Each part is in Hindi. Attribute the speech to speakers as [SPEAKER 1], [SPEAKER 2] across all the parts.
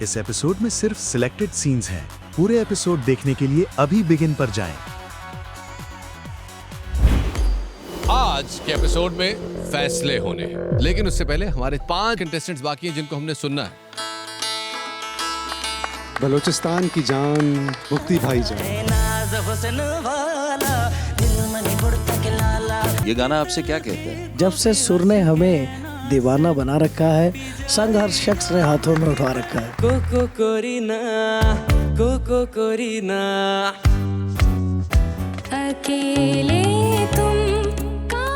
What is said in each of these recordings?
[SPEAKER 1] इस एपिसोड में सिर्फ सिलेक्टेड सीन्स हैं। पूरे एपिसोड देखने के लिए अभी बिगिन पर जाएं।
[SPEAKER 2] आज के एपिसोड में फैसले होने हैं, लेकिन उससे पहले हमारे 5 कंटेस्टेंट्स बाकी हैं जिनको हमने सुनना है।
[SPEAKER 3] बलूचिस्तान की जान मुक्ति भाईजान।
[SPEAKER 4] ये गाना आपसे क्या कहते हैं?
[SPEAKER 5] जब से सुर ने हमें दीवाना बना रखा है, संग हर शख्स ने हाथों में उठा रखा है।
[SPEAKER 6] कोको कोरीना
[SPEAKER 7] अकेले तुम।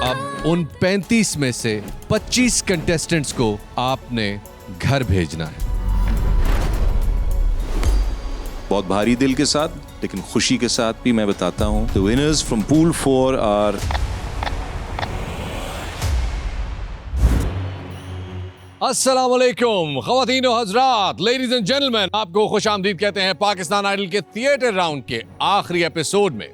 [SPEAKER 2] अब उन 35 में से 25 कंटेस्टेंट्स को आपने घर भेजना है।
[SPEAKER 4] बहुत भारी दिल के साथ लेकिन खुशी के साथ भी मैं बताता हूं, the winners from pool 4 are
[SPEAKER 2] अस्सलामुअलैकुम ख़वातीन व हज़रात, लेडीज एंड जेंटलमैन, आपको खुश आमदीद कहते हैं पाकिस्तान आइडल के थिएटर राउंड के आखिरी एपिसोड में।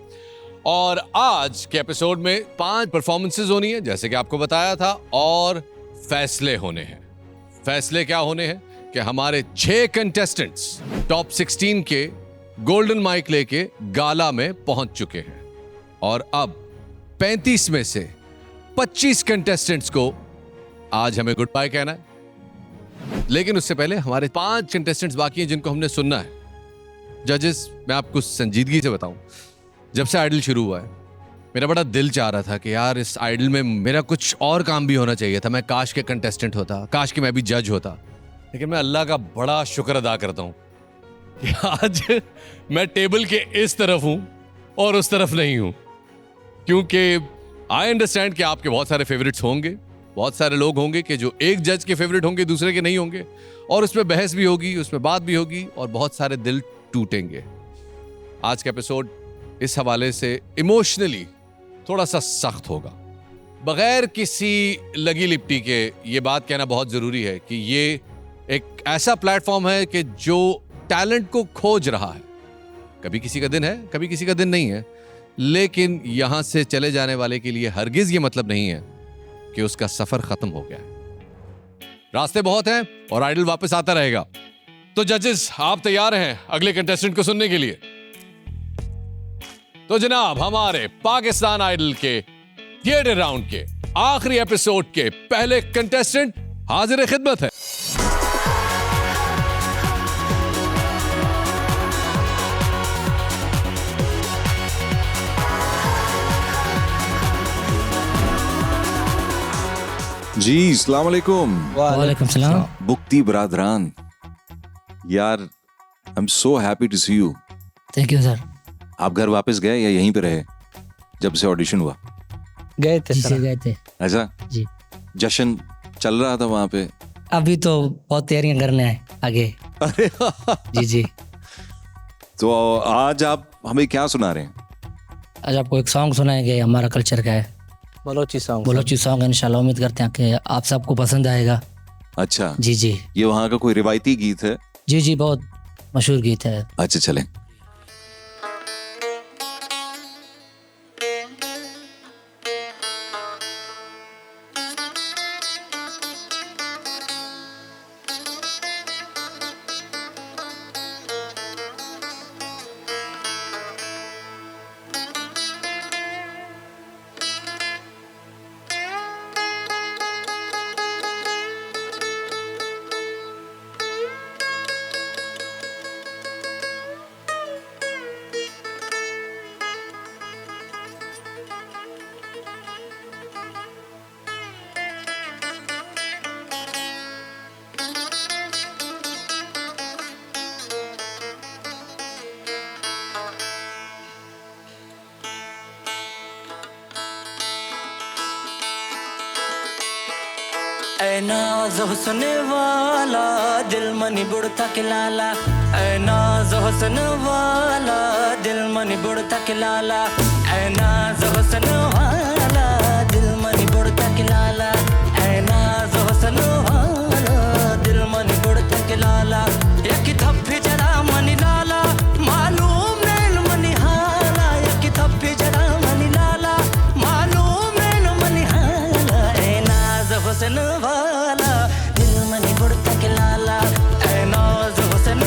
[SPEAKER 2] और आज के एपिसोड में 5 परफॉर्मेंसेज होनी है जैसे कि आपको बताया था, और फैसले होने हैं। फैसले क्या होने हैं कि हमारे 6 कंटेस्टेंट्स टॉप 16 के गोल्डन माइक लेके गाला में पहुंच चुके हैं, और अब 35 में से 25 कंटेस्टेंट्स को आज हमें गुड बाय कहना है। लेकिन उससे पहले हमारे 5 कंटेस्टेंट्स बाकी हैं जिनको हमने सुनना है। जजेस, मैं आपको संजीदगी से बताऊं, जब से आइडल शुरू हुआ है मेरा बड़ा दिल चाह रहा था कि यार इस आइडल में मेरा कुछ और काम भी होना चाहिए था। मैं काश के कंटेस्टेंट होता, काश कि मैं भी जज होता। लेकिन मैं अल्लाह का बड़ा शुक्र अदा करता हूं कि आज मैं टेबल के इस तरफ हूं और उस तरफ नहीं हूं, क्योंकि आई अंडरस्टैंड कि आपके बहुत सारे फेवरेट्स होंगे, बहुत सारे लोग होंगे कि जो एक जज के फेवरेट होंगे दूसरे के नहीं होंगे, और उसमें बहस भी होगी, उसमें बात भी होगी, और बहुत सारे दिल टूटेंगे। आज का एपिसोड इस हवाले से इमोशनली थोड़ा सा सख्त होगा। बगैर किसी लगी लिपटी के ये बात कहना बहुत जरूरी है कि ये एक ऐसा प्लेटफॉर्म है कि जो टैलेंट को खोज रहा है। कभी किसी का दिन है, कभी किसी का दिन नहीं है, लेकिन यहां से चले जाने वाले के लिए हरगिज ये मतलब नहीं है कि उसका सफर खत्म हो गया है। रास्ते बहुत हैं और आइडल वापस आता रहेगा। तो जजेस, आप तैयार हैं अगले कंटेस्टेंट को सुनने के लिए? तो जनाब, हमारे पाकिस्तान आइडल के थिएटर राउंड के आखिरी एपिसोड के पहले कंटेस्टेंट हाजिर खिदमत है।
[SPEAKER 4] जी, अस्सलाम वालेकुम।
[SPEAKER 5] वालेकुम सलाम।
[SPEAKER 4] मुक्ति ब्रादरान, यार I am so happy to see you.
[SPEAKER 5] Thank you sir.
[SPEAKER 4] आप घर वापस गए या यहीं पे रहे जब से ऑडिशन हुआ?
[SPEAKER 5] गए थे सर। गए थे।
[SPEAKER 4] ऐसा
[SPEAKER 5] जी।
[SPEAKER 4] जश्न चल रहा था वहां पे?
[SPEAKER 5] अभी तो बहुत तैयारियां करने हैं आगे।
[SPEAKER 4] अरे
[SPEAKER 5] जी जी।
[SPEAKER 4] तो आज आप हमें क्या सुना रहे हैं?
[SPEAKER 5] आज आपको एक सॉन्ग सुनाएंगे, हमारा कल्चर का है,
[SPEAKER 6] बलोची सॉन्ग।
[SPEAKER 5] बलोची सॉन्ग। इंशाल्लाह उम्मीद करते हैं कि आप सबको पसंद आएगा।
[SPEAKER 4] अच्छा
[SPEAKER 5] जी जी।
[SPEAKER 4] ये वहाँ का कोई रिवायती गीत है?
[SPEAKER 5] जी जी, बहुत मशहूर गीत है।
[SPEAKER 4] अच्छा चलें।
[SPEAKER 6] ऐ नाज़ हुस्न वाला दिल मनी बुढ़ता के लाला, ऐ नाज़ हुस्न वाला दिल मनी बुढ़ता के लाला, ऐ नाज़ हुस्न वाला दिल मनी बुढ़ता के लाला, ऐ नाज़ हुस्न वाला दिल मनी बुढ़ता के लाला। यकी थप्पी जरा मनी लाला मालूम नैन मनी हाला, यकी थप्पी जरा मनी लाला मालूम नैन मनी हाला, ऐ नाज़ हुस्न वाला दिल मनी बुढ़ता के लाला, ऐ नाज़ हुस्न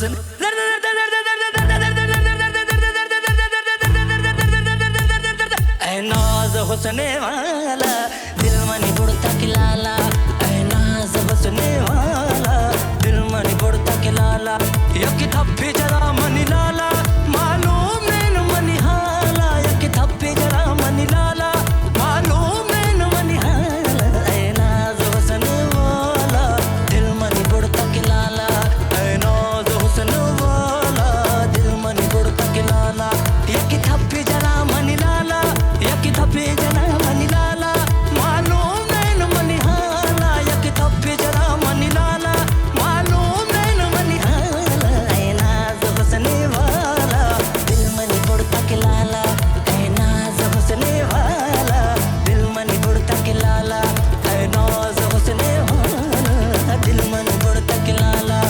[SPEAKER 6] हुस्न ऐ नाज हुस्न वाला दिल मनी बुड़ता के लाला ऐ नाज हुस्न वाला दिल मनी बुड़ता के लाला यकी थप्पी जरा मनी लाला मालूम नैन मनी हाला यकी थप्पी जरा मनी लाला मालूम नैन मनी हाला ऐ नाज हुस्न वाला दिल मनी बुड़ता के लाला ऐ नाज हुस्न वाला दिल मनी बुड़ता के लाला यकी थप्पी जरा मनी लाला यकी थप्पी जरा मनी लाला मालूम नैन मनी हाला यकी थप्पी जरा मनी लाला मालूम नैन मनी हाला ऐ नाज हुस्न वाला दिल मनी बुड़ता के लाला ऐ नाज हुस्न वाला दिल मनी बुड़ता के लाला ऐ नाज हुस्न वाला दिल मनी बुड़ता के लाला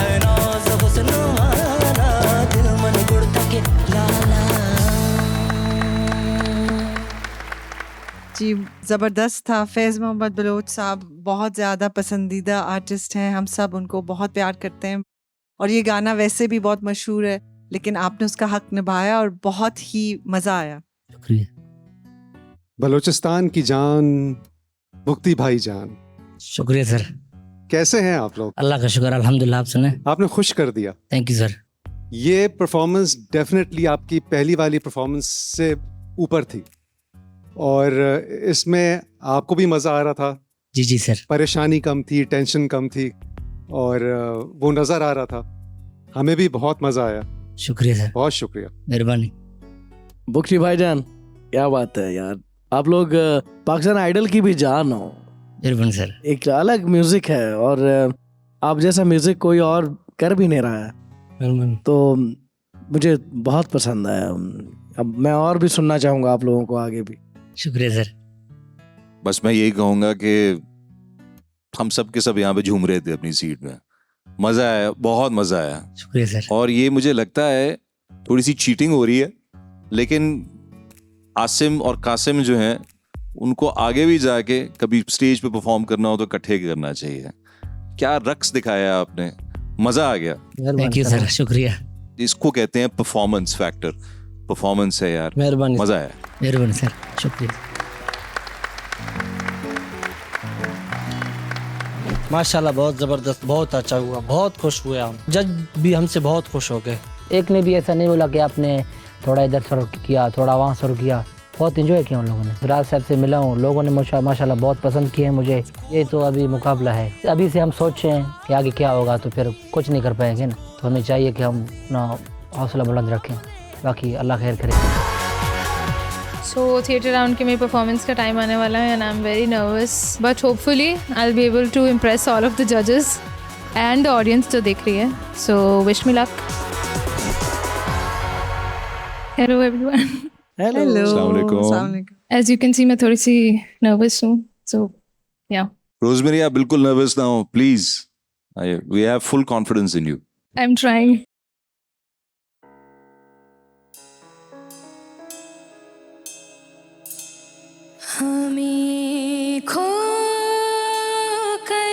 [SPEAKER 6] ऐ नाज हुस्न वाला दिल मनी बुड़ता के लाला
[SPEAKER 8] जी ज़बरदस्त था। फैज़ मोहम्मद बलोच साहब बहुत ज़्यादा पसंदीदा आर्टिस्ट हैं, हम सब उनको बहुत प्यार करते हैं और ये गाना वैसे भी बहुत मशहूर है, लेकिन आपने उसका हक निभाया और बहुत ही मज़ा आया।
[SPEAKER 3] बलूचिस्तान की जान, मुक्ति भाई जान,
[SPEAKER 9] शुक्रिया सर।
[SPEAKER 3] कैसे हैं आप लोग?
[SPEAKER 9] अल्लाह का शुक्र, अल्हम्दुलिल्लाह। आप सुने?
[SPEAKER 3] आपने खुश कर दिया।
[SPEAKER 9] Thank you sir.
[SPEAKER 3] ये परफॉर्मेंस डेफिनेटली आपकी पहली वाली परफॉर्मेंस से ऊपर थी और इसमें आपको भी मज़ा आ रहा था।
[SPEAKER 9] जी जी सर।
[SPEAKER 3] परेशानी कम थी, टेंशन कम थी और वो नज़र आ रहा था। हमें भी बहुत मज़ा आया।
[SPEAKER 9] शुक्रिया सर,
[SPEAKER 3] बहुत शुक्रिया,
[SPEAKER 9] मेहरबानी।
[SPEAKER 5] बुक्ति भाईजान, क्या बात है यार, आप लोग पाकिस्तान आइडल की भी जान हो।
[SPEAKER 9] मेहरबानी सर।
[SPEAKER 5] एक अलग म्यूजिक है और आप जैसा म्यूजिक कोई और कर भी नहीं रहा है,
[SPEAKER 9] मेहरबानी।
[SPEAKER 5] तो मुझे बहुत पसंद आया। अब मैं और भी सुनना चाहूँगा आप लोगों को आगे भी।
[SPEAKER 9] शुक्रिया सर।
[SPEAKER 4] बस मैं यही कहूँगा कि हम सब के सब यहाँ पे झूम रहे थे अपनी सीट में, मज़ा आया, बहुत मज़ा आया।
[SPEAKER 9] शुक्रिया सर।
[SPEAKER 4] और ये मुझे लगता है थोड़ी सी चीटिंग हो रही है, लेकिन आसिम और कासिम जो हैं उनको आगे भी जाके कभी स्टेज पे परफॉर्म करना हो तो इकट्ठे करना चाहिए। क्या रक्स दिखाया आपने, मज़ा आ गया।
[SPEAKER 9] थैंक यू सर, शुक्रिया।
[SPEAKER 4] इसको कहते हैं परफॉर्मेंस फैक्टर। परफॉर्मेंस है यार,
[SPEAKER 9] मेहरबानी,
[SPEAKER 4] मज़ा आया।
[SPEAKER 9] मेहरबानी सर, शुक्रिया।
[SPEAKER 10] माशाल्लाह, बहुत ज़बरदस्त, बहुत अच्छा हुआ, बहुत खुश हुए हम। जज भी हमसे बहुत खुश हो गए।
[SPEAKER 9] एक ने भी ऐसा नहीं बोला कि आपने थोड़ा इधर सर किया, थोड़ा वहाँ सर किया। बहुत एंजॉय किया उन लोगों ने। राज साहब से मिला हूँ, लोगों ने माशाल्लाह बहुत पसंद किए हैं मुझे। ये तो अभी मुकाबला है, अभी से हम सोचें कि आगे क्या होगा तो फिर कुछ नहीं कर पाएंगे ना, तो हमें चाहिए कि हम अपना हौसला बुलंद रखें। बाकी अल्लाह खैर करे।
[SPEAKER 7] सो थिएटर राउंड के मेरे परफॉर्मेंस का टाइम आने वाला है and I am very nervous, but hopefully I will be able to impress all of the जजेस एंड द ऑडियंस जो देख रही है। So wish me luck. Hello everyone.
[SPEAKER 8] Hello,
[SPEAKER 4] अस्सलाम वालेकुम।
[SPEAKER 8] अस्सलाम वालेकुम।
[SPEAKER 7] एज यू कैन सी मैं थोड़ी सी नर्वस हूँ, सो या।
[SPEAKER 4] रोजमेरी, आप बिल्कुल नर्वस ना हो please, we have full confidence in you.
[SPEAKER 7] I am trying. हमें खो कर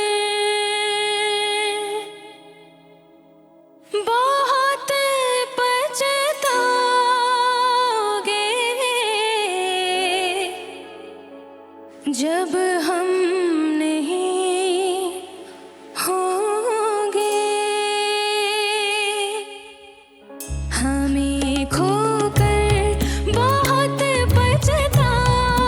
[SPEAKER 7] बहुत पछताओगे, जब हम नहीं होंगे। हमें खो कर बहुत पछताओगे,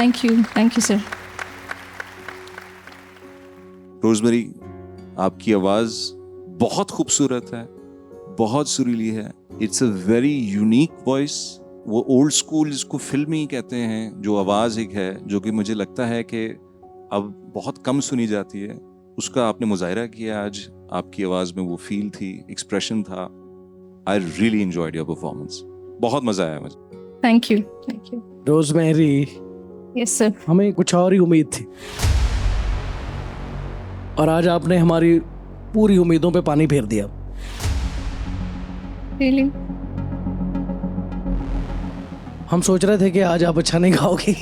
[SPEAKER 7] Thank you, sir.
[SPEAKER 4] रोजमेरी, आपकी आवाज बहुत खूबसूरत है, बहुत सुरीली है. It's a very unique voice. वो ओल्ड स्कूल जिसको फिल्मी कहते हैं, जो आवाज एक है, जो कि मुझे लगता है कि अब बहुत कम सुनी जाती है, उसका आपने मुजाहिरा किया आज. आपकी आवाज में वो फील थी, एक्सप्रेशन था. I really enjoyed your performance. बहुत मजा आया मुझे.
[SPEAKER 7] Thank you.
[SPEAKER 5] Rosemary,
[SPEAKER 7] Yes, sir.
[SPEAKER 5] हमें कुछ और ही उम्मीद थी और आज आपने हमारी पूरी उम्मीदों पे पानी फेर दिया.
[SPEAKER 7] Really?
[SPEAKER 5] हम सोच रहे थे कि आज आप अच्छा नहीं गाओगी.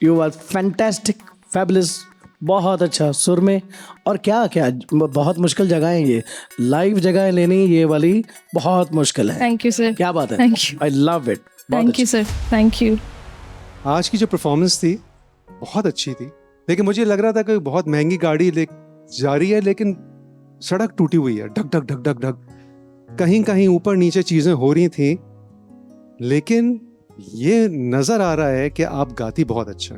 [SPEAKER 5] यू आर फैंटास्टिक, फैबुलस, बहुत अच्छा सुर में. और क्या क्या बहुत मुश्किल जगह है ये, लाइव जगह लेनी ये वाली बहुत मुश्किल है.
[SPEAKER 7] Thank you, sir.
[SPEAKER 5] क्या बात है.
[SPEAKER 7] Thank you.
[SPEAKER 5] I love it.
[SPEAKER 7] Thank you, sir. Thank you.
[SPEAKER 3] आज की जो परफॉर्मेंस थी बहुत अच्छी थी, लेकिन मुझे लग रहा था कि बहुत महंगी गाड़ी ले जा रही है, लेकिन सड़क टूटी हुई है. ढक ढक ढक ढक ढक, कहीं कहीं ऊपर नीचे चीजें हो रही थी, लेकिन ये नजर आ रहा है कि आप गाती बहुत अच्छा.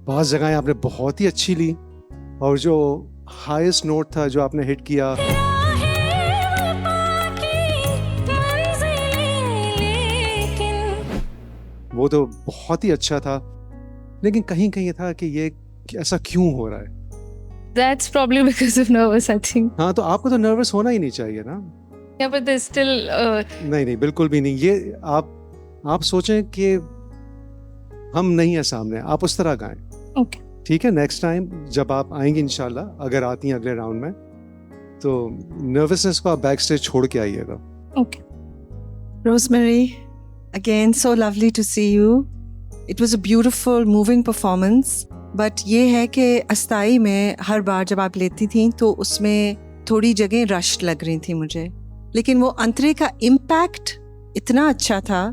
[SPEAKER 3] बाज़ जगहें आपने बहुत ही अच्छी ली, और जो हाईएस्ट नोट था जो आपने हिट किया, वो तो बहुत ही अच्छा था. लेकिन कहीं कहीं था कि ये ऐसा क्यों हो रहा है.
[SPEAKER 7] That's probably because of nervous, I think.
[SPEAKER 3] हाँ, तो आपको तो नर्वस होना ही नहीं चाहिए ना.
[SPEAKER 7] Yeah, but there's still.
[SPEAKER 3] नहीं, बिल्कुल भी नहीं. ये आप सोचें कि हम नहीं है सामने, आप उस तरह गाएं.
[SPEAKER 7] Okay.
[SPEAKER 3] ठीक है, नेक्स्ट टाइम जब आप आएंगी इंशाल्लाह, अगर आती हैं अगले राउंड में, तो नर्वसनेस को आप बैक स्टेज छोड़ के आइएगा.
[SPEAKER 7] Okay.
[SPEAKER 8] Rosemary, again, so lovely to see you. It was a beautiful, moving performance. But ये है कि अस्ताई में हर बार जब आप लेती थी तो उसमें थोड़ी जगह रश लग रही थी मुझे, लेकिन वो अंतरे का इम्पैक्ट इतना अच्छा था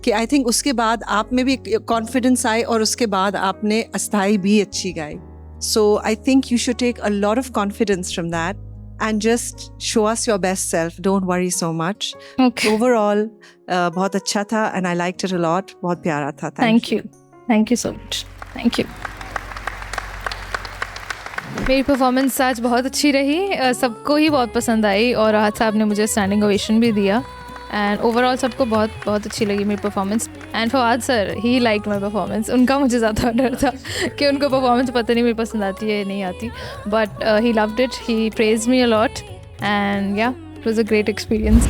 [SPEAKER 8] कि आई थिंक उसके बाद आप में भी कॉन्फिडेंस आए और उसके बाद आपने अस्थाई भी अच्छी गाई. So I think you should take a lot of confidence from that and just show us your best self. Don't worry so much.
[SPEAKER 7] Okay.
[SPEAKER 8] Overall, बहुत अच्छा था and I liked it a lot. बहुत प्यारा था.
[SPEAKER 7] Thank you. Thank you so much. Thank you. मेरी परफॉर्मेंस आज बहुत अच्छी रही, सबको ही बहुत पसंद आई और राहत साहब ने मुझे स्टैंडिंग ओवेशन भी दिया. एंड ओवरऑल सबको बहुत बहुत अच्छी लगी मेरी performance. And Fawad sir, he like my performance. उनका मुझे ज़्यादा डर था कि उनको परफॉर्मेंस पता नहीं मेरी पसंद आती है या नहीं आती, but he loved it. He praised me a lot and yeah it was a great experience.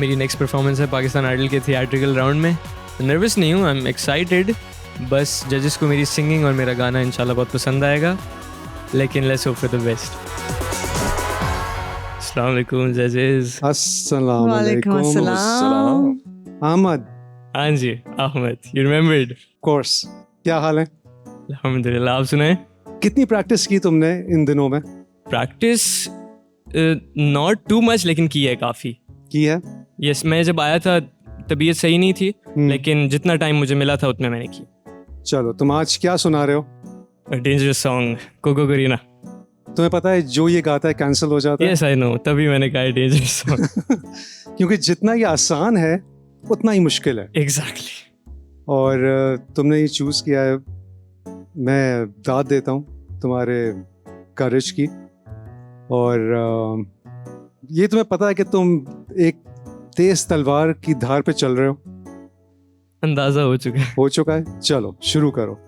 [SPEAKER 11] मेरी नेक्स्ट परफॉर्मेंस है पाकिस्तान आइडल के थिएट्रिकल राउंड में. नर्वस नहीं हूँ, आई एम एक्साइटेड. बस जजेस को मेरी सिंगिंग और मेरा गाना इंशाल्लाह बहुत पसंद आएगा, लेकिन let's hope for the best. अस्सलाम वालेकुम जजेस.
[SPEAKER 3] अस्सलाम
[SPEAKER 8] वालेकुम अस्सलाम.
[SPEAKER 3] अहमद.
[SPEAKER 11] हाँ जी, Ahmed. You remembered? Of
[SPEAKER 3] course. क्या हाल है?
[SPEAKER 11] अल्हम्दुलिल्लाह. आप सुनाएं.
[SPEAKER 3] कितनी प्रैक्टिस की तुमने इन दिनों में?
[SPEAKER 11] प्रैक्टिस नॉट टू मच, लेकिन की है काफ़ी.
[SPEAKER 3] की है?
[SPEAKER 11] यस. मैं जब आया था तबीयत सही नहीं थी, लेकिन जितना टाइम मुझे मिला था उतना मैंने की.
[SPEAKER 3] चलो, तुम आज क्या सुना रहे हो?
[SPEAKER 11] Dangerous song Koko Kareena.
[SPEAKER 3] तुम्हें पता है जो ये गाता है कैंसिल हो जाता है.
[SPEAKER 11] यस आई नो, तभी मैंने कहा डेंजरस सॉन्ग.
[SPEAKER 3] क्योंकि जितना ये आसान है उतना ही मुश्किल है.
[SPEAKER 11] एग्जैक्टली.
[SPEAKER 3] और तुमने ये चूज किया है, मैं दाद देता हूँ तुम्हारे करेज की. और ये तुम्हें पता है कि तुम एक तेज तलवार की धार पे चल रहे हो.
[SPEAKER 11] अंदाजा हो चुका है.
[SPEAKER 3] चलो शुरू करो.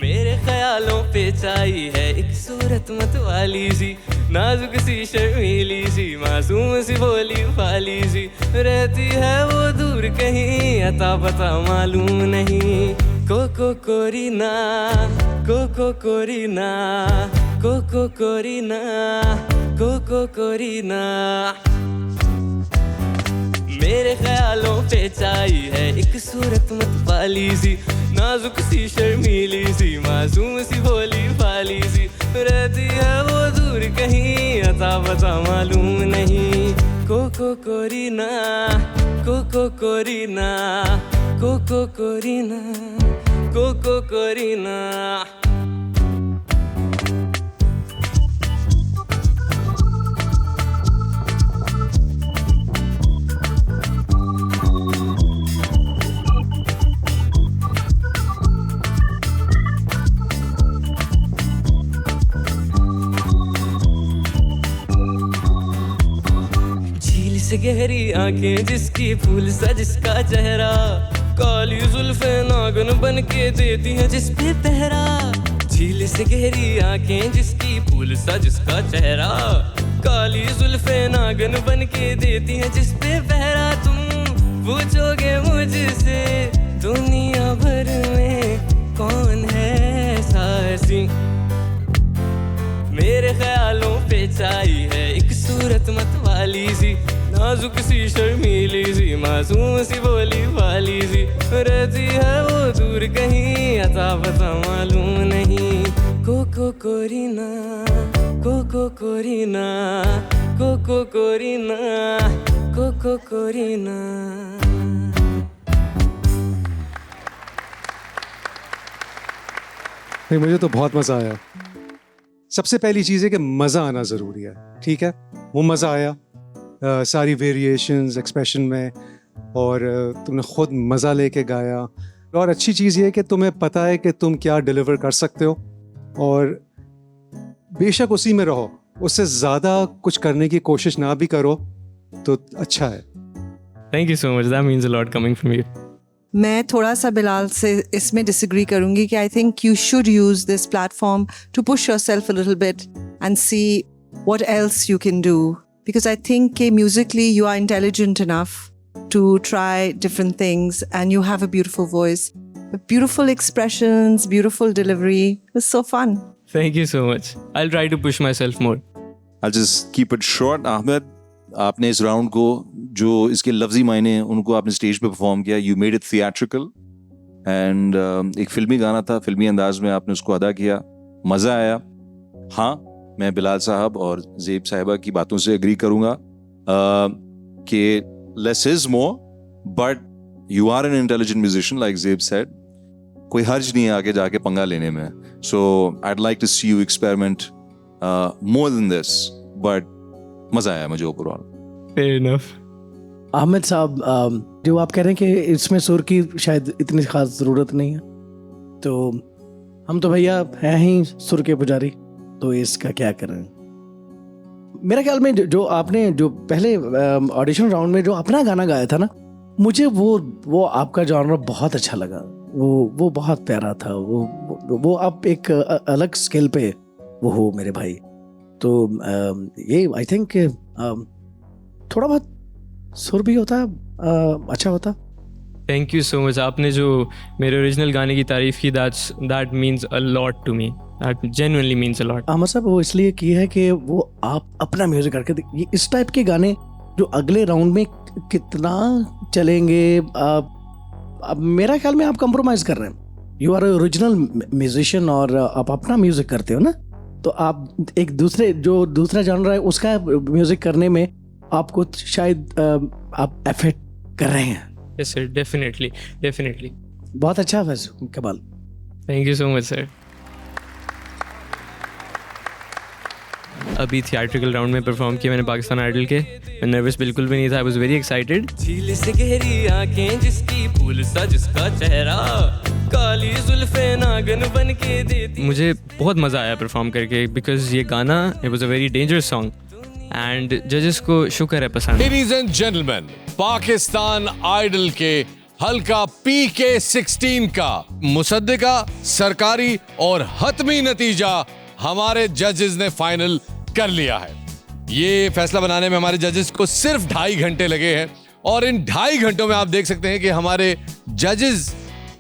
[SPEAKER 11] मेरे ख्यालों पे छाई है एक सूरत मत वाली सी, नाजुक सी शर्मीली सी, मासूम सी भोली भाली सी, रहती है वो दूर कहीं, अता पता मालूम नहीं. कोको कोरीना, कोको कोरीना, कोको कोरीना, कोको कोरीना. मेरे ख्यालों पे छाई है एक सूरत मत वाली सी, नाजुक सी शर्मीली सी, मासूम सी भोली भाली सी, रहती है वो दूर कहीं, अता पता मालूम नहीं. कोको कोरीना, कोको कोरीना, कोको कोरीना, कोको कोरीना. गहरी आंखें जिसकी फूल सा जिसका चेहरा, काली जुल्फे नागन बन के देती हैं जिस पे पहरा। झील से गहरी आंखें जिसकी फूल सा जिसका चेहरा, काली जुल्फे नागन बन के देती हैं जिस पे पहरा। तुम पूछोगे मुझसे दुनिया भर में कौन है ऐसा हसीं, मेरे ख्यालों पे छाई है एक सूरत मत वाली सी, नाजुक सी शर्मीली सी मासूम सी भोली भाली सी, रहती है वो दूर कहीं अता पता मालूम नहीं। कोको कोरीना कोको कोरीना कोको कोरीना कोको कोरीना।
[SPEAKER 3] नहीं, मुझे तो बहुत मज़ा आया। सबसे पहली चीज़ है कि मज़ा आना ज़रूरी है, ठीक है? वो मज़ा आया सारी वेरिएशंस एक्सप्रेशन में, और तुमने ख़ुद मज़ा लेके गाया। और अच्छी चीज़ ये है कि तुम्हें पता है कि तुम क्या डिलीवर कर सकते हो, और बेशक उसी में रहो, उससे ज़्यादा कुछ करने की कोशिश ना भी करो तो अच्छा है।
[SPEAKER 11] Thank you so much. That means a lot coming from you.
[SPEAKER 8] मैं थोड़ा सा बिलाल से इसमें डिसएग्री करूंगी कि I think you should use this platform to push yourself a little bit and see what else you can do, because I think कि musically you are intelligent enough to try different things and you have a beautiful voice, beautiful expressions, beautiful delivery. It's so fun.
[SPEAKER 11] Thank you so much. I'll try to push myself more.
[SPEAKER 4] I'll just keep it short. Ahmed, आपने इस राउंड को जो इसके लफ्जी मायने हैं उनको आपने स्टेज पे परफॉर्म किया. You made it theatrical and एक फिल्मी गाना था, फिल्मी अंदाज में आपने उसको अदा किया, मज़ा आया. हाँ, मैं बिलाल साहब और ज़ेब साहिबा की बातों से एग्री करूँगा कि less is more, but you are an intelligent musician like Zeb said. कोई हर्ज नहीं है आगे जाके पंगा लेने में. सो I'd like to see you experiment more than this, but मज़ा आया मुझे ओवरऑल.
[SPEAKER 11] Fair enough.
[SPEAKER 5] अहमद साहब, जो आप कह रहे हैं कि इसमें सुर की शायद इतनी खास ज़रूरत नहीं है, तो हम तो भैया हैं ही सुर के पुजारी, तो इसका क्या करें. मेरे ख्याल में जो आपने जो पहले ऑडिशन राउंड में जो अपना गाना गाया था ना, मुझे वो आपका जॉनर बहुत अच्छा लगा. वो बहुत प्यारा था. वो आप एक अलग स्केल पे वो हो मेरे भाई. तो ये आई थिंक थोड़ा बहुत सुर भी होता अच्छा होता.
[SPEAKER 11] Thank you so much. आपने जो मेरे ओरिजिनल गाने की तारीफ की, that means a lot to me. That genuinely means a lot.
[SPEAKER 5] Ahmad साहब, वो इसलिए की है कि वो आप अपना म्यूजिक करके ये इस टाइप के गाने जो अगले राउंड में कितना चलेंगे. अब मेरा ख्याल में आप कंप्रोमाइज़ कर रहे हैं. यू आर ओरिजिनल म्यूजिशियन और आप अपना म्यूजिक करते हो ना, तो आप एक दूसरा जॉनर है उसका म्यूजिक करने में आपको शायद आप एफर्ट कर रहे हैं.
[SPEAKER 11] Yes sir, definitely.
[SPEAKER 5] बहुत अच्छा वैसे कमाल.
[SPEAKER 11] Thank you so much sir. अभी थिएट्रिकल राउंड में परफॉर्म किया मैंने पाकिस्तान आइडल के. मैं नर्वस बिल्कुल भी नहीं था. I was very excited.
[SPEAKER 6] झील से गहरी आंखें जिसकी फूल सा जिसका चेहरा, काली जुल्फे नागन बन के देती.
[SPEAKER 11] मुझे बहुत मज़ा आया परफॉर्म करके, बिकॉज ये गाना it was a very dangerous song and जजेस को शुक्र है पसंद.
[SPEAKER 2] Ladies and gentleman, Pakistan idol के हल्का PK-16 का मुसद्दिका, सरकारी और हतमी नतीजा हमारे जजेस ने फाइनल कर लिया है. ये फैसला बनाने में हमारे जजेस को सिर्फ 2.5 घंटे लगे हैं, और इन 2.5 घंटों में आप देख सकते हैं कि हमारे जजेस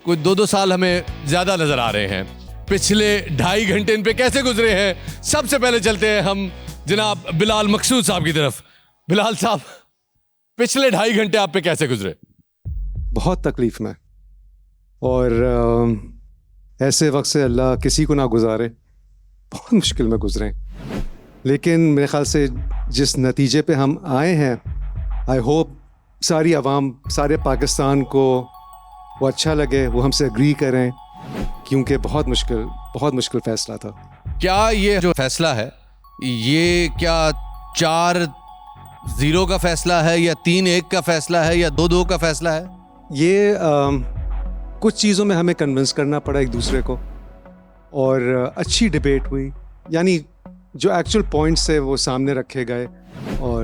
[SPEAKER 2] कोई 2-2 साल हमें ज्यादा नजर आ रहे हैं. पिछले 2.5 घंटे इन पे कैसे गुजरे हैं. सबसे पहले चलते हैं हम जनाब बिलाल मकसूद साहब की तरफ. बिलाल साहब, पिछले 2.5 घंटे आप पे कैसे गुजरे.
[SPEAKER 3] बहुत तकलीफ में, और ऐसे वक्त से अल्लाह किसी को ना गुजारे. बहुत मुश्किल में गुजरे, लेकिन मेरे ख्याल से जिस नतीजे पे हम आए हैं, आई होप सारी आवाम, सारे पाकिस्तान को वो अच्छा लगे, वो हमसे एग्री करें, क्योंकि बहुत मुश्किल फैसला था.
[SPEAKER 2] क्या ये जो फैसला है, ये क्या 4-0 का फैसला है, या 3-1 का फैसला है, या 2-2 का फैसला है?
[SPEAKER 3] ये कुछ चीज़ों में हमें कन्विंस करना पड़ा एक दूसरे को, और अच्छी डिबेट हुई. यानी जो एक्चुअल पॉइंट्स थे वो सामने रखे गए, और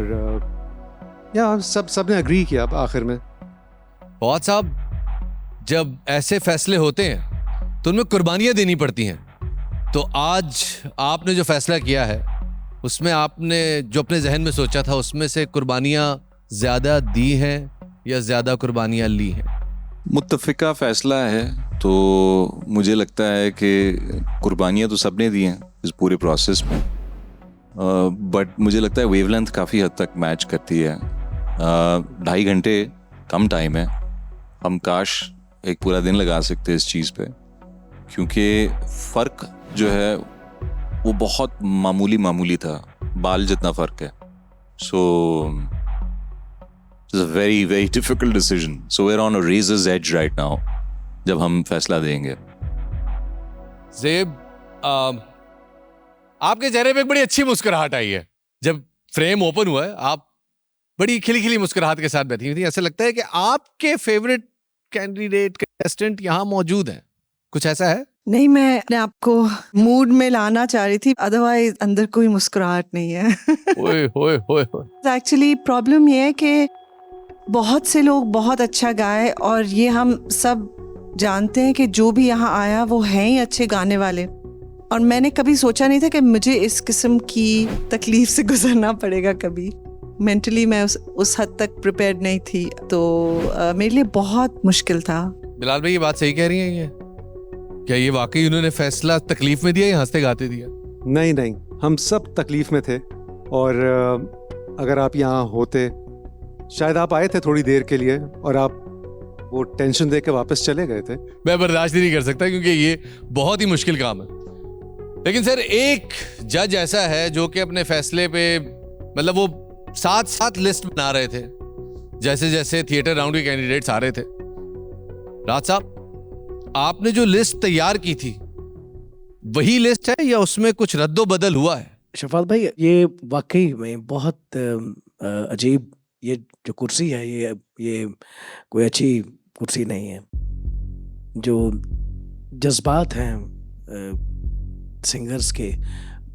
[SPEAKER 3] या सबने एग्री किया अब आखिर में।
[SPEAKER 2] फवाद साहब, जब ऐसे फैसले होते हैं तो उनमें कुर्बानियां देनी पड़ती हैं, तो आज आपने जो फैसला किया है उसमें आपने जो अपने जहन में सोचा था उसमें से कुर्बानियां ज्यादा दी हैं या ज्यादा कुर्बानियां ली हैं?
[SPEAKER 4] मुत्तफ़िका फ़ैसला है, तो मुझे लगता है कि कुर्बानियाँ तो सबने दी हैं इस पूरे प्रोसेस में, बट मुझे लगता है वेवलेंथ काफ़ी हद तक मैच करती है। 2.5 घंटे कम टाइम है, हम काश एक पूरा दिन लगा सकते हैं इस चीज़ पे, क्योंकि फ़र्क जो है वो बहुत मामूली था, बाल जितना फ़र्क है। सो it's a very very difficult decision, so we're on a razor's edge right now जब हम फैसला देंगे।
[SPEAKER 2] ज़ेब, आपके चेहरे पे एक बड़ी अच्छी मुस्कुराहट आई है। जब फ्रेम ओपन हुआ है आप बड़ी खिली खिली मुस्कुराहट के साथ बैठी हुई थी। ऐसा लगता है कि आपके फेवरेट कैंडिडेट कंटेस्टेंट यहाँ मौजूद हैं। कुछ ऐसा है?
[SPEAKER 8] नहीं, मैं अपने आपको मूड में लाना चाह रही थी, अदरवाइज अंदर कोई मुस्कुराहट नहीं है।
[SPEAKER 2] ओए होए होए होए।
[SPEAKER 8] एक्चुअली प्रॉब्लम ये है कि बहुत से लोग बहुत अच्छा गाए और ये हम सब जानते हैं कि जो भी यहाँ आया वो हैं ही अच्छे गाने वाले, और मैंने कभी सोचा नहीं था कि मुझे इस किस्म की तकलीफ से गुजरना पड़ेगा कभी। मेंटली मैं उस हद तक प्रिपेयर्ड नहीं थी, तो मेरे लिए बहुत मुश्किल था।
[SPEAKER 2] बिलाल भाई, ये बात सही कह रही हैं ये? क्या ये वाकई उन्होंने फैसला तकलीफ में दिया या हंसते गाते दिया?
[SPEAKER 3] नहीं, हम सब तकलीफ में थे, और अगर आप यहाँ होते, शायद आप आए थे थोड़ी देर के लिए और आप वो टेंशन दे के वापस चले गए थे।
[SPEAKER 2] मैं बर्दाश्त नहीं कर सकता क्योंकि ये बहुत ही मुश्किल काम है। लेकिन सर, एक जज ऐसा है जो कि अपने फैसले पे मतलब वो साथ लिस्ट बना रहे थे जैसे जैसे थिएटर राउंड के कैंडिडेट्स आ रहे थे। राज साहब, आपने जो लिस्ट तैयार की थी वही लिस्ट है या उसमें कुछ रद्दो बदल हुआ है?
[SPEAKER 5] शफात भाई, ये वाकई में बहुत अजीब, ये जो कुर्सी है ये कोई अच्छी कुर्सी नहीं है। जो जज्बात हैं सिंगर्स के,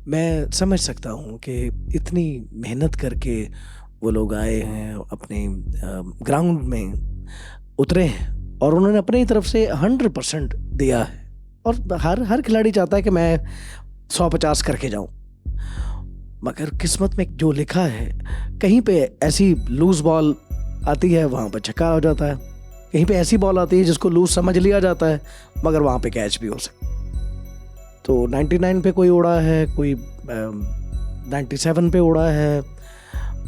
[SPEAKER 5] मैं समझ सकता हूँ कि इतनी मेहनत करके वो लोग आए हैं, अपने ग्राउंड में उतरे हैं और उन्होंने अपनी तरफ से 100% दिया है, और हर खिलाड़ी चाहता है कि मैं 150 करके जाऊं, मगर किस्मत में जो लिखा है, कहीं पे ऐसी लूज बॉल आती है वहाँ पर छक्का हो जाता है, कहीं पे ऐसी बॉल आती है जिसको लूज समझ लिया जाता है मगर वहाँ पे कैच भी हो सकता है। तो 99 पे कोई उड़ा है, कोई 97 पे उड़ा है,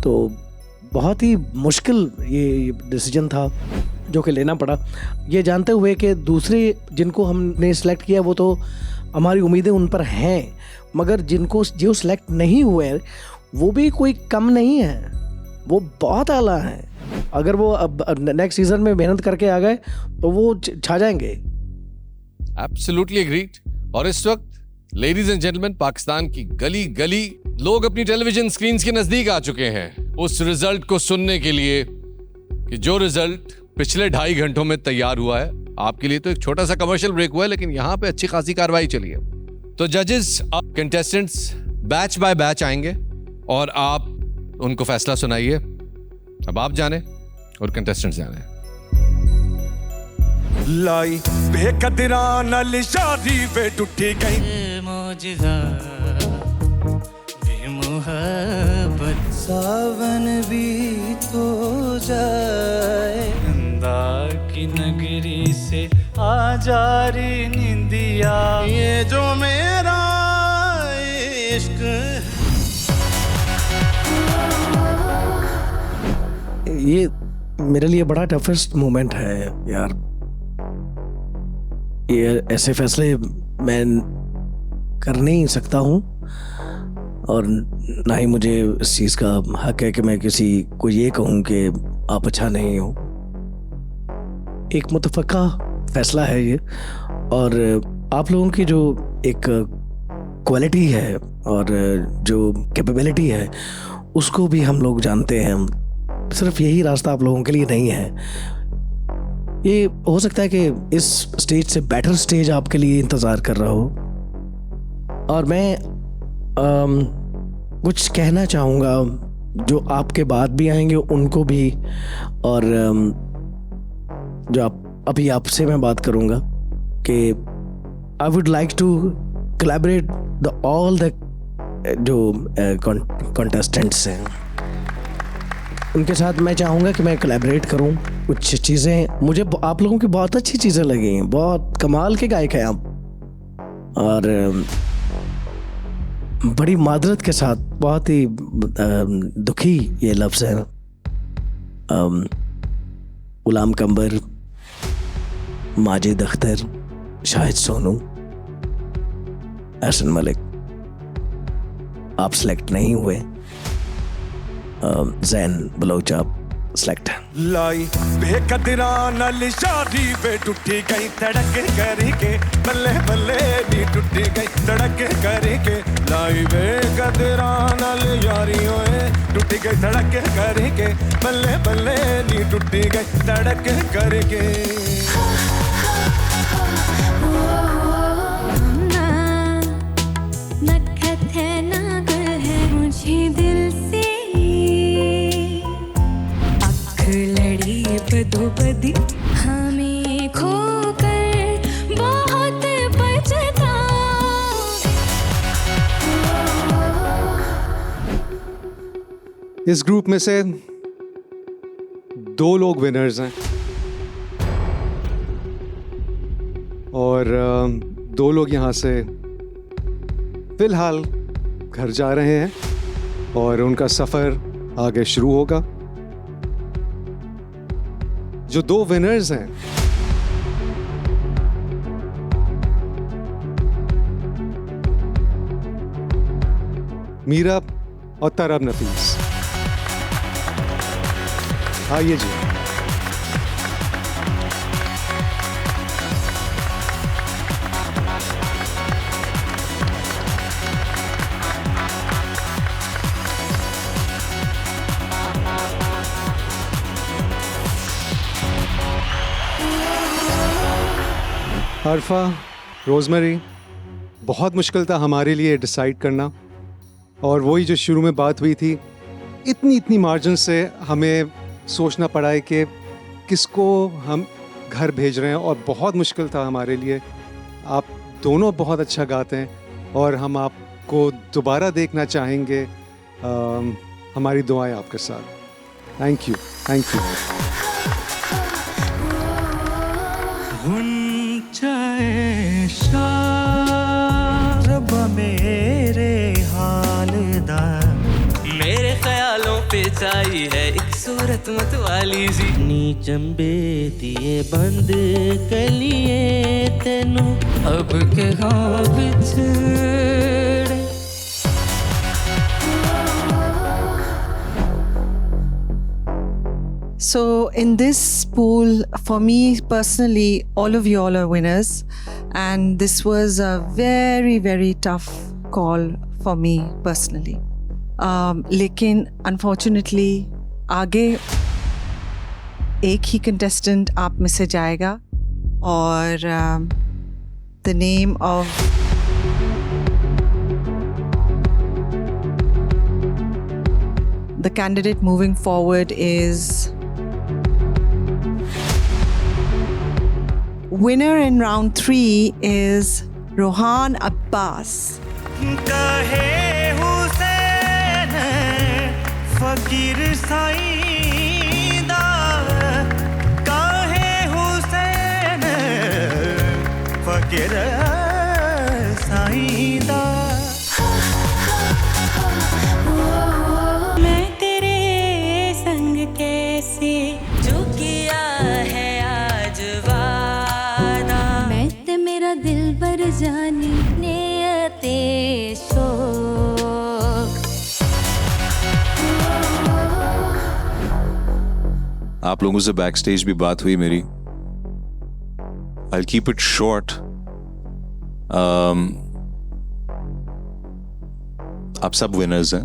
[SPEAKER 5] तो बहुत ही मुश्किल ये डिसीजन था जो कि लेना पड़ा, ये जानते हुए कि दूसरे जिनको हमने सेलेक्ट किया वो तो हमारी उम्मीदें उन पर हैं, मगर जिनको जो सेलेक्ट नहीं हुए वो भी कोई कम नहीं है, वो बहुत आला हैं। अगर वो अब नेक्स्ट सीजन में मेहनत करके आ गए तो वो छा जाएंगे।
[SPEAKER 2] Absolutely agreed. और इस वक्त लेडीज एंड जेंटलमैन, पाकिस्तान की गली गली लोग अपनी टेलीविजन स्क्रीन के नजदीक आ चुके हैं उस रिजल्ट को सुनने के लिए कि जो रिजल्ट पिछले 2.5 घंटों में तैयार हुआ है। आपके लिए तो एक छोटा सा कमर्शियल ब्रेक हुआ है, लेकिन यहाँ पे अच्छी खासी कार्रवाई चली है। तो जजेस, अब कंटेस्टेंट्स बैच बाय बैच आएंगे और आप उनको फैसला सुनाइए। अब आप जाने और कंटेस्टेंट्स जाने।
[SPEAKER 12] लाई बेकदरा नाल शादी वे टूटी गई,
[SPEAKER 6] मौजिज़ा बेमुहब्बत सावन भी तो जाए, नंदा की नगरी से आ जा रे निंदिया, ये जो मेरा इश्क।
[SPEAKER 5] ये मेरे लिए बड़ा टफेस्ट मोमेंट है यार। ये ऐसे फैसले मैं कर नहीं सकता हूँ और ना ही मुझे इस चीज़ का हक है कि मैं किसी को ये कहूँ कि आप अच्छा नहीं हो। एक मुतफ़क्का फैसला है ये, और आप लोगों की जो एक क्वालिटी है और जो कैपेबिलिटी है उसको भी हम लोग जानते हैं। सिर्फ यही रास्ता आप लोगों के लिए नहीं है। ये हो सकता है कि इस स्टेज से बेटर स्टेज आपके लिए इंतज़ार कर रहा हो, और मैं कुछ कहना चाहूँगा जो आपके बाद भी आएंगे उनको भी, और जो अभी आपसे मैं बात करूँगा कि I would like to collaborate all the जो कॉन्टेस्टेंट्स हैं उनके साथ मैं चाहूँगा कि मैं कोलैबोरेट करूँ कुछ चीज़ें। मुझे आप लोगों की बहुत अच्छी चीज़ें लगी हैं, बहुत कमाल के गायक हैं आप, और बड़ी मादरत के साथ, बहुत ही दुखी ये लफ्ज़ है, गुलाम कंबर, माजिद अख्तर, शाहिद सोनू, एहसन मलिक, आप सेलेक्ट नहीं हुए, जैन बलोच आप सेलेक्ट हैं।
[SPEAKER 12] लाई बेकदरा नल शादी पे टूटी गई धड़क करके, बल्ले बल्ले नी टूटी गई धड़क करके, लाई बेकदरा नल यारी होए टूटी गई धड़क करके, बल्ले बल्ले नी टूटी गई धड़क करके।
[SPEAKER 13] बदी हमें खोकर बहुत बचता।
[SPEAKER 3] इस ग्रुप में से 2 लोग विनर्स हैं और 2 लोग यहाँ से फिलहाल घर जा रहे हैं और उनका सफ़र आगे शुरू होगा। जो 2 विनर्स हैं मीरा और तरब नफीस, आइए जी। अरफा, रोज़मेरी, बहुत मुश्किल था हमारे लिए डिसाइड करना, और वही जो शुरू में बात हुई थी, इतनी मार्जिन से हमें सोचना पड़ा है कि किसको हम घर भेज रहे हैं, और बहुत मुश्किल था हमारे लिए। आप दोनों बहुत अच्छा गाते हैं और हम आपको दोबारा देखना चाहेंगे। हमारी दुआएं आपके साथ। Thank you, thank you.
[SPEAKER 11] रब्बा मेरे हाल दा, मेरे ख्यालों पे चाही है एक सूरत मत वाली सी, नीचंबे दिए बंद कलिए तेनू अब के गाँव बिछड़े।
[SPEAKER 8] So in this pool, for me personally, all of you all are winners, and this was a very, very tough call for me personally. लेकिन unfortunately आगे एक ही contestant आप में से जाएगा, और the name of the candidate moving forward is winner in round 3 is Rohan Abbas.
[SPEAKER 11] कहे हुसैन फकीर साईदा, कहे हुसैन फकीर साईदा।
[SPEAKER 13] मैं तेरे संग कैसे जो किया है आज वादा, मैं ते मेरा दिल भर जानी नियते शोक।
[SPEAKER 4] आप लोगों से बैक स्टेज भी बात हुई मेरी। I'll keep it short. आप सब विनर्स हैं,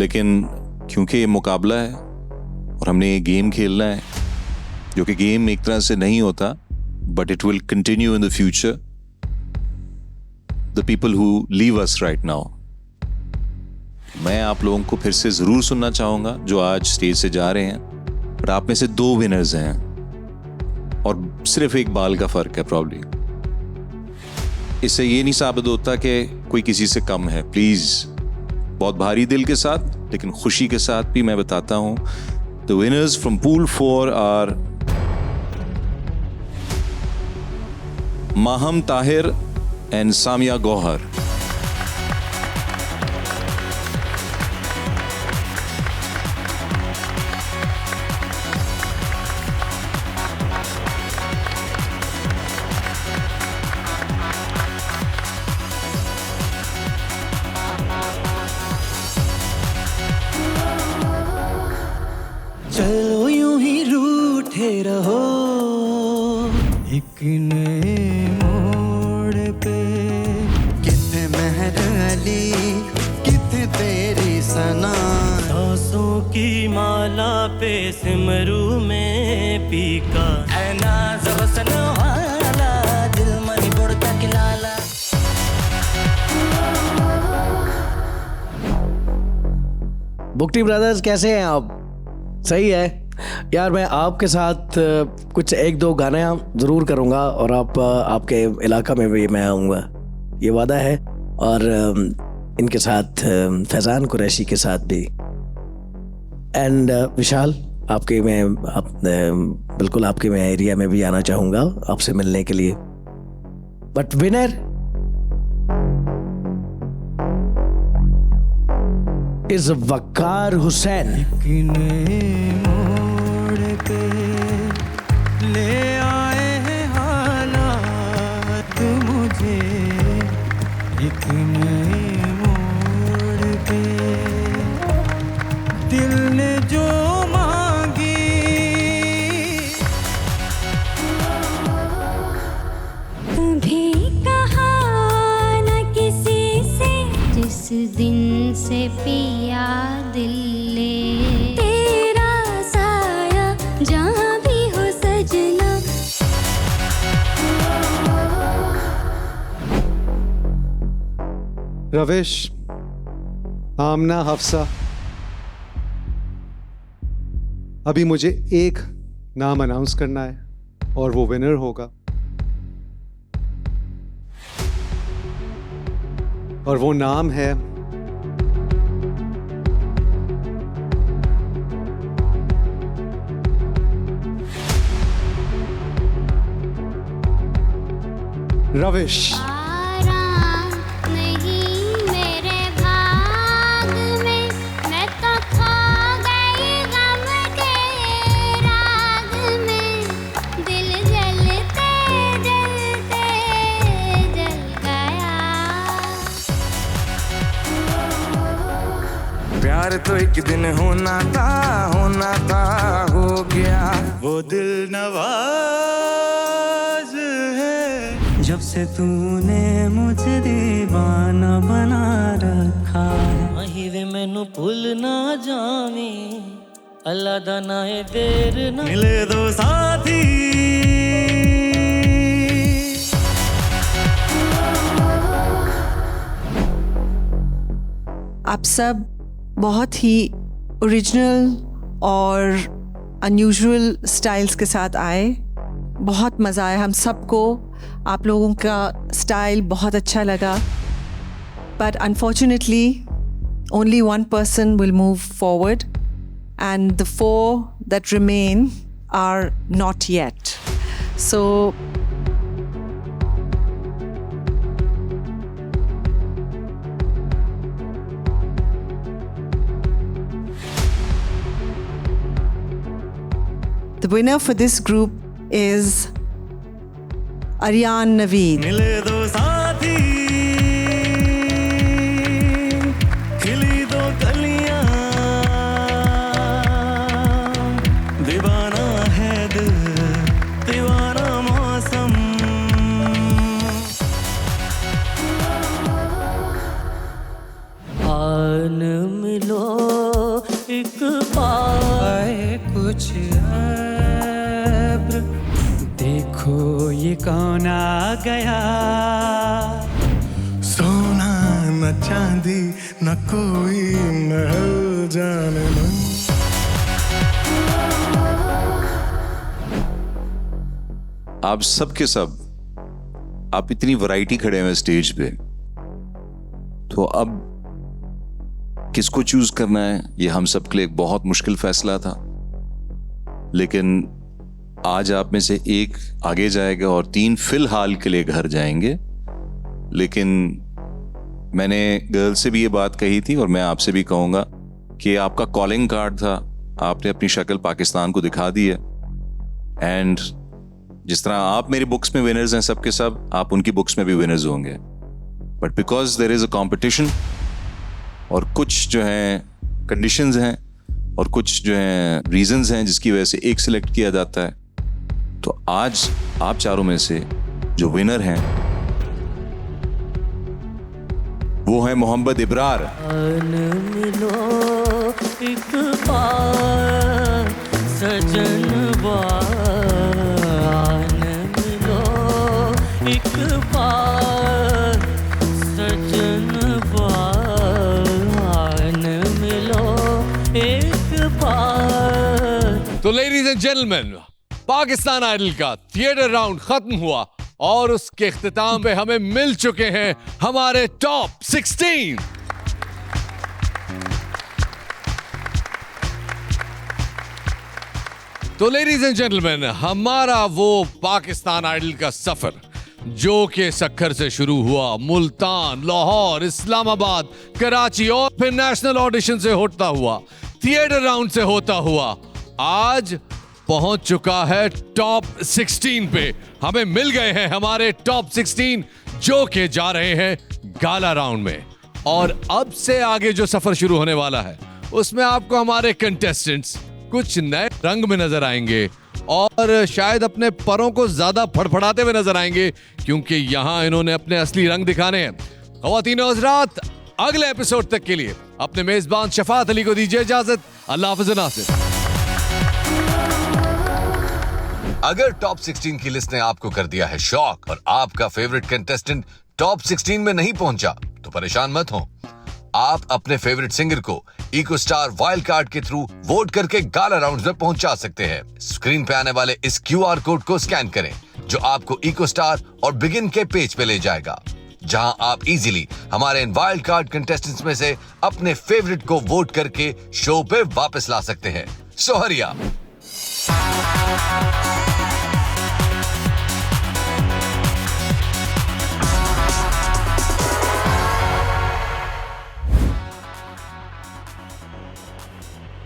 [SPEAKER 4] लेकिन क्योंकि ये मुकाबला है और हमने ये गेम खेलना है, जो कि गेम एक तरह से नहीं होता, but it will continue in the future. The people who leave us right now, मैं आप लोगों को फिर से ज़रूर सुनना चाहूँगा जो आज स्टेज से जा रहे हैं, बट आप में से 2 विनर्स हैं और सिर्फ एक बाल का फ़र्क है प्रॉब्ली। इससे ये नहीं साबित होता कि कोई किसी से कम है। प्लीज़ बहुत भारी दिल के साथ लेकिन खुशी के साथ भी मैं बताता हूँ, the winners from pool 4 are Maham Tahir and Samia Gohar.
[SPEAKER 11] चलो यूं ही रूठे रहो एक नए मोड़ पे, कितने मेहर अली कितने तेरी सना, सांसों की माला पे सिमरू में पीका, ऐ नाज़ हुस्न वाला दिल मनी बुड़ता के लाला।
[SPEAKER 5] बुक्टी ब्रदर्स कैसे हैं आप? सही है यार। मैं आपके साथ कुछ 1-2 गाने ज़रूर करूँगा और आपके इलाका में भी मैं आऊँगा, ये वादा है। और इनके साथ फैज़ान कुरैशी के साथ भी, एंड विशाल आपके बिल्कुल आपके मैं एरिया में भी आना चाहूँगा आपसे मिलने के लिए। बट विनर इज वकार हुसैन।
[SPEAKER 11] ले आए हैं हालात मुझे एक नए मोड़ पे, दिल ने जो मांगी
[SPEAKER 13] भी कहा न किसी से, जिस दिन से पिया दिल ले, तेरा साया जहाँ भी हो सजना।
[SPEAKER 3] रविश, आमना, हफ्सा, अभी मुझे एक नाम अनाउंस करना है और वो विनर होगा, और वो नाम है रविश।
[SPEAKER 13] आराम नहीं मेरे भाग में, मैं तो खो गई गम के राग में, दिल जलते जलते जल गया।
[SPEAKER 12] प्यार तो एक दिन होना था हो गया, वो दिल नवाज है।
[SPEAKER 11] जब से तूने मुझे दीवाना बना रखा है, वही वे मैनू भूल ना जावी, अल्लाह दा ना है देर ना मिले दो साथी।
[SPEAKER 8] आप सब बहुत ही ओरिजिनल और अनयूजुअल स्टाइल्स के साथ आए, बहुत मज़ा आया हम सबको। आप लोगों का स्टाइल बहुत अच्छा लगा, but unfortunately only one person will move forward and the 4 that remain are not yet. So the winner for this group is Aryan Naveed.
[SPEAKER 11] मिले दो साथी, खिली दो कलियां, दीवाना है दिल, दीवाना मौसम। आन मिलो एक बार, कुछ ऐब्र देखो ये कौन आ गया।
[SPEAKER 12] सोना न चांदी न कोई महल जाने मन।
[SPEAKER 4] आप सब के सब, आप इतनी वैरायटी खड़े हैं स्टेज पे, तो अब किसको चूज करना है ये हम सब के लिए एक बहुत मुश्किल फैसला था। लेकिन आज आप में से एक आगे जाएगा और 3 फिलहाल के लिए घर जाएंगे। लेकिन मैंने गर्ल से भी ये बात कही थी और मैं आपसे भी कहूंगा कि आपका कॉलिंग कार्ड था, आपने अपनी शक्ल पाकिस्तान को दिखा दी है। एंड जिस तरह आप मेरी बुक्स में विनर्स हैं सबके सब, आप उनकी बुक्स में भी विनर्स होंगे। But because there is a competition और कुछ जो हैं कंडीशंस हैं और कुछ जो हैं रीजंस हैं जिसकी वजह से एक सिलेक्ट किया जाता है, तो आज आप चारों में से जो विनर हैं वो है मोहम्मद इब्रार।
[SPEAKER 11] मिलो एक बार सजन मिलो एक बार सजन मिलो एक बार।
[SPEAKER 2] तो ladies and gentleman, Pakistan idol का थिएटर राउंड खत्म हुआ और उसके इख्तिताम पे हमें मिल चुके हैं हमारे टॉप 16। तो लेडीज एंड जेंटलमैन, हमारा वो पाकिस्तान आइडल का सफर जो कि सक्खर से शुरू हुआ, मुल्तान, लाहौर, इस्लामाबाद, कराची और फिर नेशनल ऑडिशन से होता हुआ, थिएटर राउंड से होता हुआ, आज पहुंच चुका है टॉप 16 पे। हमें मिल गए हैं हमारे टॉप 16 जो कि जा रहे हैं गाला राउंड में। और अब से आगे जो सफर शुरू होने वाला है उसमें आपको हमारे कंटेस्टेंट्स कुछ नए रंग में नजर आएंगे और शायद अपने परों को ज्यादा फड़फड़ाते हुए नजर आएंगे, क्योंकि यहां इन्होंने अपने असली रंग दिखाने हैं। ख्वातीन और हज़रात, अगले एपिसोड तक के लिए अपने मेजबान शफात अली को दीजिए इजाजत। अल्लाह हाफ़िज़ नासिर।
[SPEAKER 14] अगर टॉप 16 की लिस्ट ने आपको कर दिया है शॉक और आपका फेवरेट कंटेस्टेंट टॉप 16 में नहीं पहुंचा, तो परेशान मत हो। आप अपने फेवरेट सिंगर को इको स्टार वाइल्ड कार्ड के थ्रू वोट करके गाला राउंड्स में पहुंचा सकते हैं। स्क्रीन पे आने वाले इस QR कोड को स्कैन करें जो आपको इको स्टार और बिगिन के पेज पे ले जाएगा, जहां आप इजीली हमारे इन वाइल्ड कार्ड कंटेस्टेंट्स में से अपने फेवरेट को वोट करके शो पे वापस ला सकते हैं। सो हरी अप।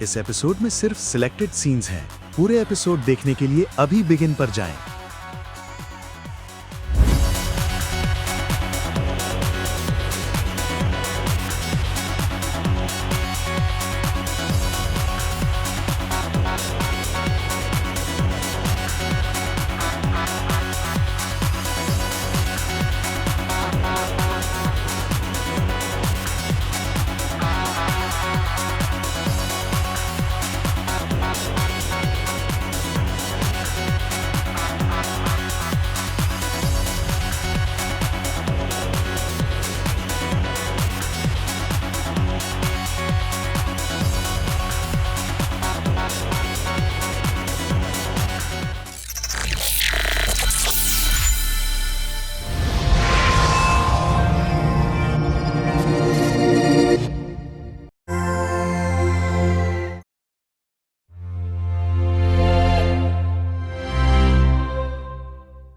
[SPEAKER 1] इस एपिसोड में सिर्फ सिलेक्टेड सीन्स हैं। पूरे एपिसोड देखने के लिए अभी बिगिन पर जाएं।